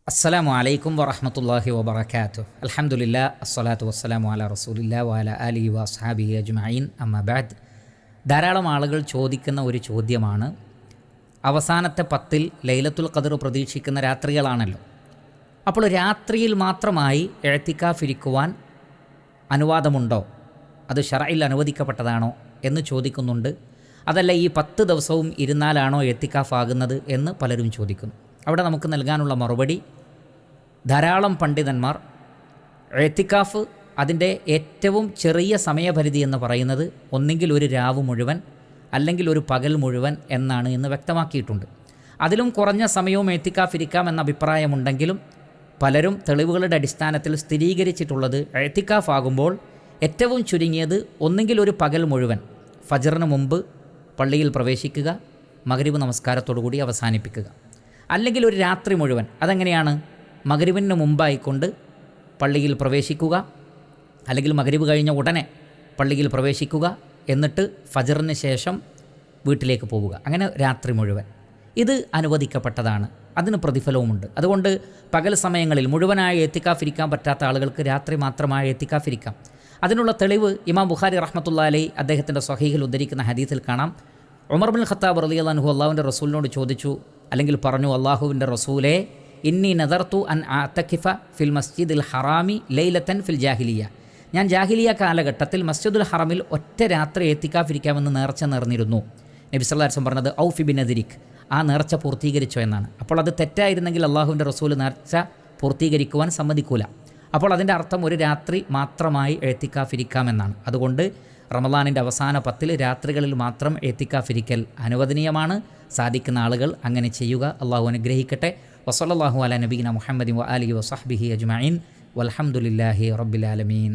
അസ്സലാമു അലൈക്കും വറഹ്മത്തുള്ളാഹി വബറകാതുഹു. അൽഹംദുലില്ലാ അസ്സലാത്തു വസ്സലാമു അലാ റസൂലില്ലാ വഅലാ ആലിഹി വഅസ്ഹാബിഹി അജ്മഈൻ. അമ്മാ ബഅദ്. ധാരാളം ആളുകൾ ചോദിക്കുന്ന ഒരു ചോദ്യമാണ്, അവസാനത്തെ 10 ലൈലത്തുൽ ഖദർ പ്രതീക്ഷിക്കുന്ന രാത്രികളാണല്ലോ, അപ്പോൾ രാത്രിയിൽ മാത്രമായി ഇഅ്തികാഫ് ഇരിക്കുവാൻ അനുവാദമുണ്ടോ? അത് ശർഇൽ അനുവദിക്കപ്പെട്ടതാണോ എന്ന് ചോദിക്കുന്നുണ്ട്. അതല്ല, ഈ 10 ദിവസവും ഇരുന്നാലാണോ ഇഅ്തികാഫ് ആകുന്നത് എന്ന് പലരും ചോദിക്കുന്നു. അവിടെ നമുക്ക് നൽകാനുള്ള മറുപടി, ധാരാളം പണ്ഡിതന്മാർ ഇഅ്തികാഫ് അതിൻ്റെ ഏറ്റവും ചെറിയ സമയപരിധി എന്ന് പറയുന്നത് ഒന്നെങ്കിൽ ഒരു രാവ് മുഴുവൻ അല്ലെങ്കിൽ ഒരു പകൽ മുഴുവൻ എന്നാണ് എന്ന് വ്യക്തമാക്കിയിട്ടുണ്ട്. അതിലും കുറഞ്ഞ സമയവും ഇഅ്തികാഫ് ഇരിക്കാം എന്ന അഭിപ്രായമുണ്ടെങ്കിലും പലരും തെളിവുകളുടെ അടിസ്ഥാനത്തിൽ സ്ഥിരീകരിച്ചിട്ടുള്ളത് ഇഅ്തികാഫ് ആകുമ്പോൾ ഏറ്റവും ചുരുങ്ങിയത് ഒന്നെങ്കിൽ ഒരു പകൽ മുഴുവൻ, ഫജ്റിന് മുമ്പ് പള്ളിയിൽ പ്രവേശിക്കുക, മഗ്രിബ് നമസ്കാരത്തോടുകൂടി അവസാനിപ്പിക്കുക, അല്ലെങ്കിൽ ഒരു രാത്രി മുഴുവൻ. അതെങ്ങനെയാണ്? മഗ്രിബിന് മുമ്പായിക്കൊണ്ട് പള്ളിയിൽ പ്രവേശിക്കുക, അല്ലെങ്കിൽ മഗ്രിബ് കഴിഞ്ഞ ഉടനെ പള്ളിയിൽ പ്രവേശിക്കുക, എന്നിട്ട് ഫജ്റിന് ശേഷം വീട്ടിലേക്ക് പോവുക. അങ്ങനെ രാത്രി മുഴുവൻ. ഇത് അനുവദിക്കപ്പെട്ടതാണ്, അതിന് പ്രതിഫലവുമുണ്ട്. അതുകൊണ്ട് പകൽ സമയങ്ങളിൽ മുഴുവനായി ഇഅ്തികാഫ് ഇരിക്കാൻ പറ്റാത്ത ആളുകൾക്ക് രാത്രി മാത്രമായി ഇഅ്തികാഫ് ഇരിക്കാം. അതിനുള്ള തെളിവ് ഇമാം ബുഖാരി റഹ്മത്തുള്ളാഹി അലൈഹി അദ്ദേഹത്തിൻ്റെ സ്വഹീഹിൽ ഉദ്ധരിക്കുന്ന ഹദീസിൽ കാണാം. ഉമർ ബിൻ ഖത്താബ് റളിയല്ലാഹു അൻഹു അല്ലാഹുവിൻ്റെ റസൂലിനോട് ചോദിച്ചു, അല്ലെങ്കിൽ പറഞ്ഞു, അല്ലാഹുവിൻ്റെ റസൂലേ, ഇന്നി നദർതു അൻ അഅ്തകിഫ ഫിൽ മസ്ജിദിൽ ഹറാമി ലൈലത്തൻ ഫിൽ ജാഹിലിയ. ഞാൻ ജാഹിലിയ കാലഘട്ടത്തിൽ മസ്ജിദുൽ ഹറമിൽ ഒറ്റ രാത്രി ഇഅ്തികാഫ് ഇരിക്കാമെന്ന് നേർച്ച നേർന്നിരുന്നു. നബി സല്ലല്ലാഹു അലൈഹി വസല്ലം പറഞ്ഞത് ഔഫി ബിനദിരിക്, ആ നേർച്ച പൂർത്തീകരിച്ചോ എന്നാണ്. അപ്പോൾ അത് തെറ്റായിരുന്നെങ്കിൽ അല്ലാഹുവിൻ്റെ റസൂൽ നേർച്ച പൂർത്തീകരിക്കുവാൻ സമ്മതിക്കൂല. അപ്പോൾ അതിൻ്റെ അർത്ഥം ഒരു രാത്രി മാത്രമായി ഇഅ്തികാഫ് ഇരിക്കാമെന്നാണ്. അതുകൊണ്ട് റമളാനിൻ്റെ അവസാന 10 രാത്രികളിൽ മാത്രം ഇഅ്തികാഫ് ഇരിക്കൽ അനുവദനീയമാണ്. സാധിക്കുന്ന ആളുകൾ അങ്ങനെ ചെയ്യുക. അള്ളാഹു അനുഗ്രഹിക്കട്ടെ. വസല്ലല്ലാഹു അലാ നബീന മുഹമ്മദിൻ വആലിഹി വസഹ്ബിഹി അജ്മഈൻ. വൽഹംദുലില്ലാഹി റബ്ബിൽ ആലമീൻ.